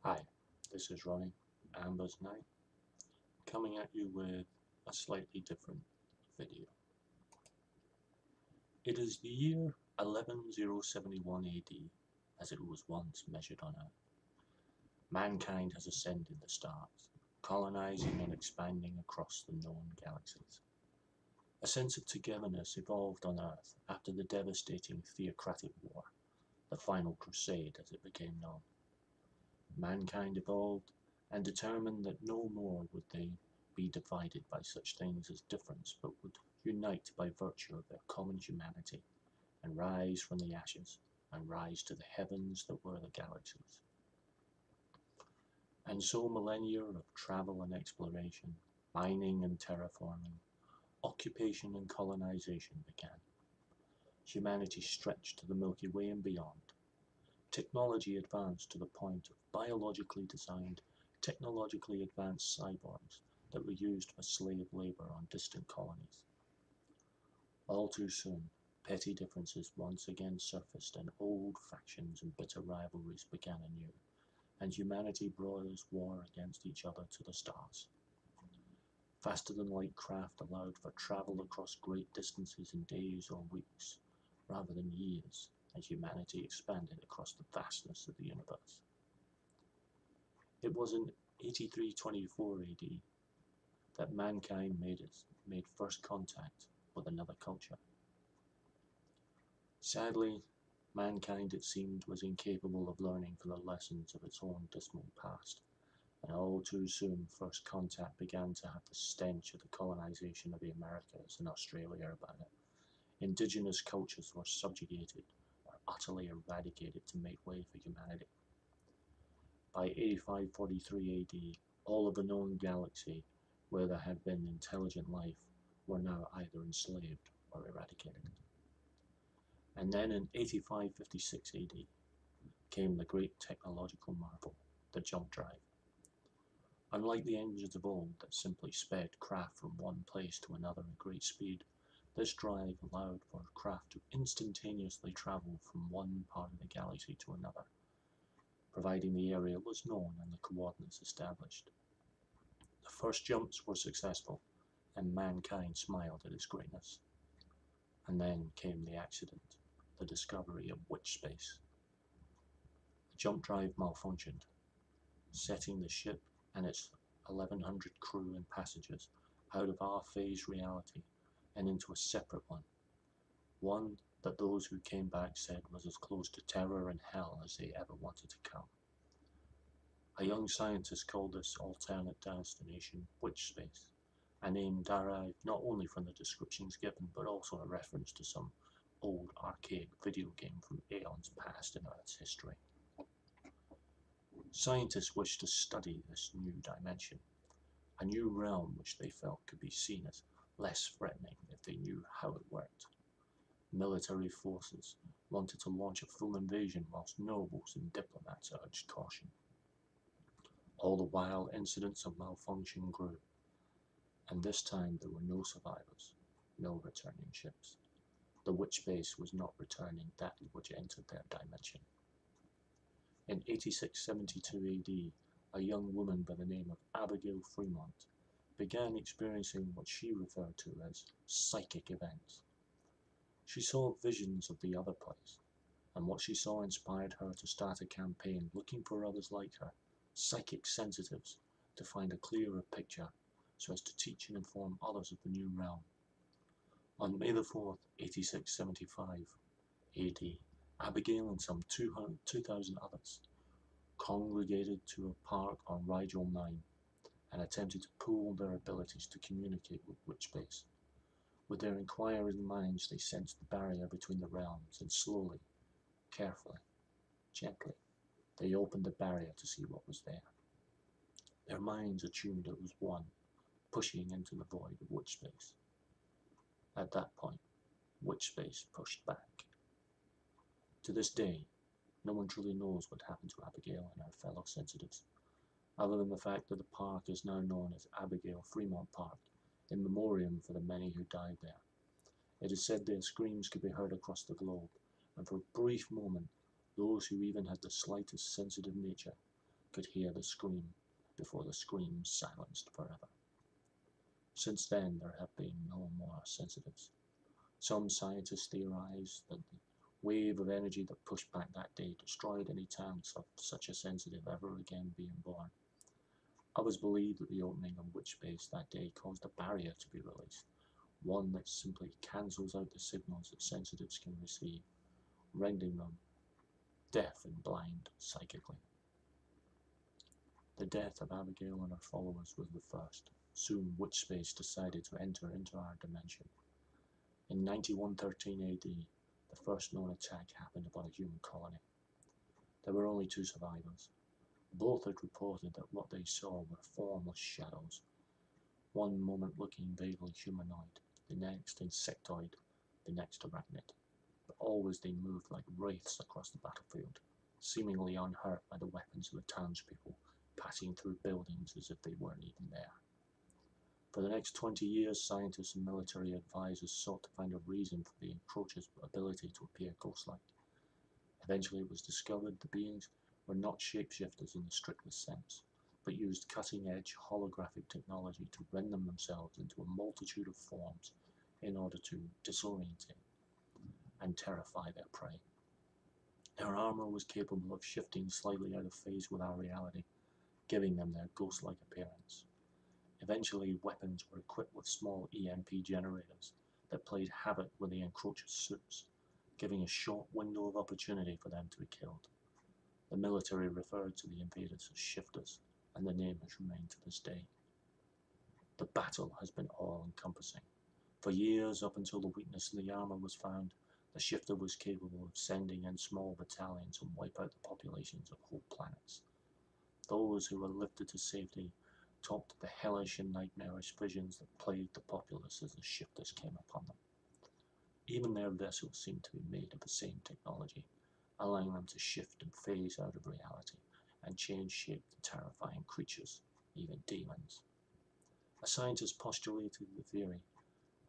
Hi, this is Ronnie, Amber's Night, coming at you with a slightly different video. It is the year 11071 AD, as it was once measured on Earth. Mankind has ascended the stars, colonizing and expanding across the known galaxies. A sense of togetherness evolved on Earth after the devastating Theocratic War, the Final Crusade as it became known. Mankind evolved and determined that no more would they be divided by such things as difference, but would unite by virtue of their common humanity, and rise from the ashes, and rise to the heavens that were the galaxies. And so millennia of travel and exploration, mining and terraforming, occupation and colonization began. Humanity stretched to the Milky Way and beyond. Technology advanced to the point of biologically designed, technologically advanced cyborgs that were used for slave labor on distant colonies. All too soon, petty differences once again surfaced and old factions and bitter rivalries began anew, and humanity brought us war against each other to the stars. Faster-than-light craft allowed for travel across great distances in days or weeks, rather than years, and humanity expanded across the vastness of the universe. It was in 8324 AD that mankind made first contact with another culture. Sadly, mankind, it seemed, was incapable of learning from the lessons of its own dismal past, and all too soon first contact began to have the stench of the colonization of the Americas and Australia about it. Indigenous cultures were subjugated or utterly eradicated to make way for humanity. By 8543 AD, all of the known galaxy where there had been intelligent life were now either enslaved or eradicated. And then in 8556 AD came the great technological marvel, the jump drive. Unlike the engines of old that simply sped craft from one place to another at great speed, this drive allowed for craft to instantaneously travel from one part of the galaxy to another, providing the area was known and the coordinates established. The first jumps were successful, and mankind smiled at its greatness. And then came the accident, the discovery of witch space. The jump drive malfunctioned, setting the ship and its 1100 crew and passengers out of our phase reality and into a separate one that those who came back said was as close to terror and hell as they ever wanted to come. A young scientist called this alternate destination witch space, a name derived not only from the descriptions given but also a reference to some old archaic video game from aeons past in Earth's history. Scientists wished to study this new dimension, a new realm which they felt could be seen as less threatening if they knew how it worked. Military forces wanted to launch a full invasion whilst nobles and diplomats urged caution. All the while, incidents of malfunction grew, and this time there were no survivors, no returning ships. The witch base was not returning that which entered their dimension. In 8672 AD, a young woman by the name of Abigail Fremont began experiencing what she referred to as psychic events. She saw visions of the other place, and what she saw inspired her to start a campaign looking for others like her, psychic sensitives, to find a clearer picture so as to teach and inform others of the new realm. On May the 4th, 8675 AD, Abigail and some 2,000 others congregated to a park on Rigel 9 and attempted to pool their abilities to communicate with witch base. With their inquiring minds, they sensed the barrier between the realms, and slowly, carefully, gently, they opened the barrier to see what was there. Their minds attuned it was one, pushing into the void of witch space. At that point, witch space pushed back. To this day, no one truly knows what happened to Abigail and her fellow sensitives, other than the fact that the park is now known as Abigail Fremont Park, in memoriam for the many who died there. It is said their screams could be heard across the globe, and for a brief moment, those who even had the slightest sensitive nature could hear the scream before the scream silenced forever. Since then, there have been no more sensitives. Some scientists theorize that the wave of energy that pushed back that day destroyed any chance of such a sensitive ever again being born. Others believe that the opening of witch space that day caused a barrier to be released, one that simply cancels out the signals that sensitives can receive, rendering them deaf and blind psychically. The death of Abigail and her followers was the first. Soon witch space decided to enter into our dimension. In 9113 AD, the first known attack happened upon a human colony. There were only 2 survivors. Both had reported that what they saw were formless shadows, one moment looking vaguely humanoid, the next insectoid, the next arachnid. But always they moved like wraiths across the battlefield, seemingly unhurt by the weapons of the townspeople, passing through buildings as if they weren't even there. For the next 20 years, scientists and military advisors sought to find a reason for the encroachers' ability to appear ghost-like. Eventually it was discovered the beings were not shapeshifters in the strictest sense, but used cutting-edge holographic technology to render themselves into a multitude of forms in order to disorientate and terrify their prey. Their armor was capable of shifting slightly out of phase with our reality, giving them their ghost-like appearance. Eventually, weapons were equipped with small EMP generators that played havoc with the encroachers' suits, giving a short window of opportunity for them to be killed. The military referred to the invaders as shifters, and the name has remained to this day. The battle has been all-encompassing. For years, up until the weakness in the armor was found, the shifter was capable of sending in small battalions and wipe out the populations of whole planets. Those who were lifted to safety talked of the hellish and nightmarish visions that plagued the populace as the shifters came upon them. Even their vessels seemed to be made of the same technology, allowing them to shift and phase out of reality and change shape to terrifying creatures, even demons. A scientist postulated the theory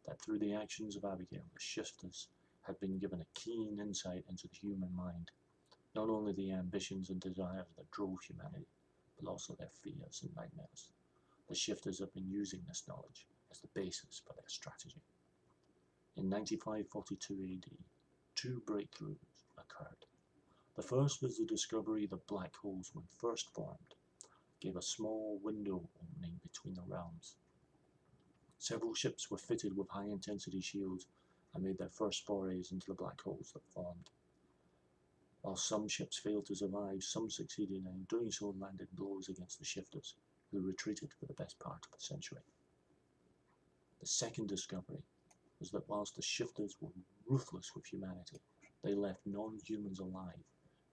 that through the actions of Abigail, the shifters had been given a keen insight into the human mind, not only the ambitions and desires that drove humanity, but also their fears and nightmares. The shifters have been using this knowledge as the basis for their strategy. In 9542 AD, 2 breakthroughs occurred. The first was the discovery that black holes, when first formed, gave a small window opening between the realms. Several ships were fitted with high-intensity shields and made their first forays into the black holes that formed. While some ships failed to survive, some succeeded and in doing so landed blows against the shifters, who retreated for the best part of a century. The second discovery was that whilst the shifters were ruthless with humanity, they left non-humans alive,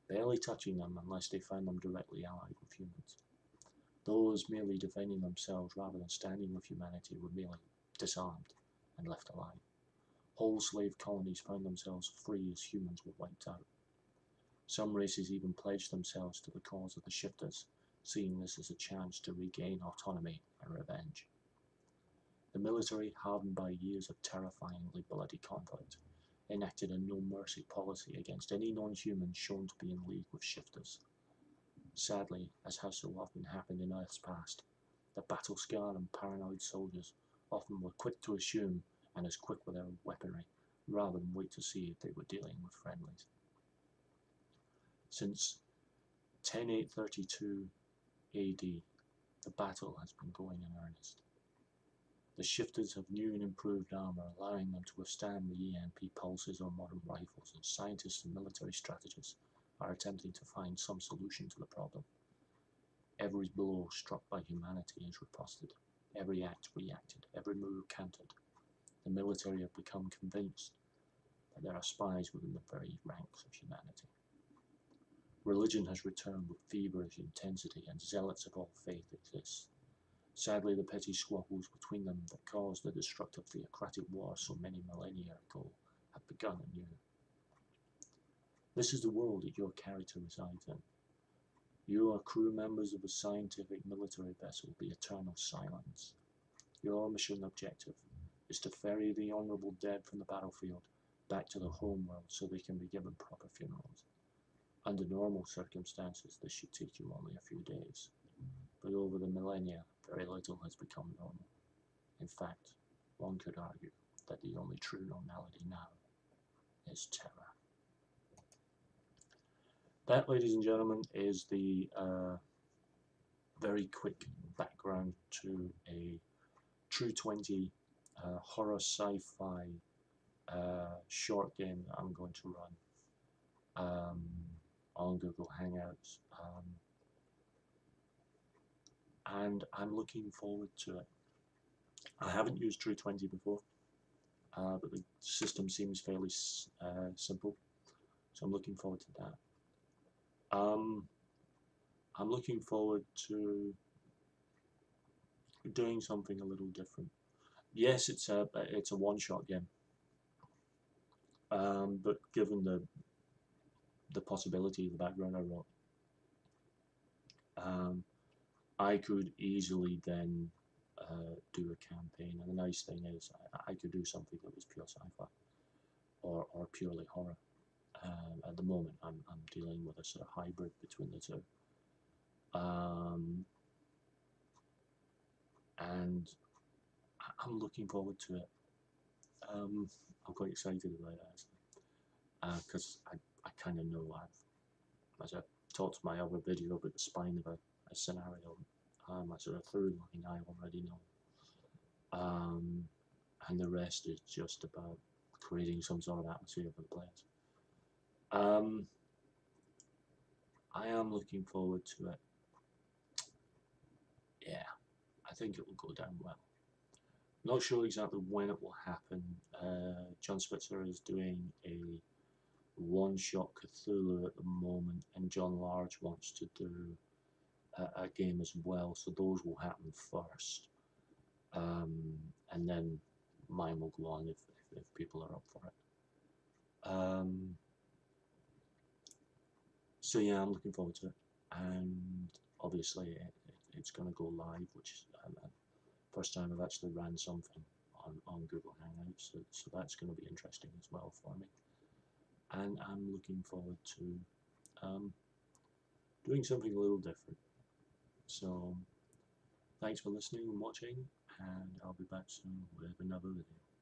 barely touching them unless they found them directly allied with humans. Those merely defending themselves rather than standing with humanity were merely disarmed and left alive. Whole slave colonies found themselves free as humans were wiped out. Some races even pledged themselves to the cause of the shifters, seeing this as a chance to regain autonomy and revenge. The military, hardened by years of terrifyingly bloody conflict, enacted a no-mercy policy against any non-human shown to be in league with shifters. Sadly, as has so often happened in Earth's past, the battle-scarred and paranoid soldiers often were quick to assume and as quick with their weaponry, rather than wait to see if they were dealing with friendlies. Since 10832 AD, the battle has been going in earnest. The shifters have new and improved armor, allowing them to withstand the EMP pulses of modern rifles, and scientists and military strategists are attempting to find some solution to the problem. Every blow struck by humanity is riposted, every act reacted, every move countered. The military have become convinced that there are spies within the very ranks of humanity. Religion has returned with feverish intensity, and zealots of all faith exist. Sadly, the petty squabbles between them that caused the destructive theocratic war so many millennia ago have begun anew. This is the world that your character resides in. You are crew members of a scientific military vessel, the Eternal Silence. Your mission objective is to ferry the honorable dead from the battlefield back to the home world so they can be given proper funerals. Under normal circumstances, this should take you only a few days, but over the millennia, very little has become normal. In fact, one could argue that the only true normality now is terror. That, ladies and gentlemen, is the very quick background to a True20 horror sci-fi short game that I'm going to run on Google Hangouts. And I'm looking forward to it. I haven't used True20 before, but the system seems fairly simple, so I'm looking forward to that. I'm looking forward to doing something a little different. Yes, it's a one-shot game, but given the possibility of the background I wrote, I could easily then do a campaign. And the nice thing is, I could do something that was pure sci-fi or purely horror. At the moment, I'm dealing with a sort of hybrid between the two. And I'm looking forward to it. I'm quite excited about it, actually, because I kind of know, as I talked my other video about the spine of a scenario, a sort of through line I already know. And the rest is just about creating some sort of atmosphere for the players. I am looking forward to it. Yeah, I think it will go down well. Not sure exactly when it will happen. John Spitzer is doing a one-shot Cthulhu at the moment, and John Large wants to do a game as well, so those will happen first. And then mine will go on if people are up for it. So yeah, I'm looking forward to it, and obviously it's going to go live, which is the first time I've actually ran something on Google Hangouts, so that's going to be interesting as well for me. And I'm looking forward to doing something a little different. So thanks for listening and watching, and I'll be back soon with another video.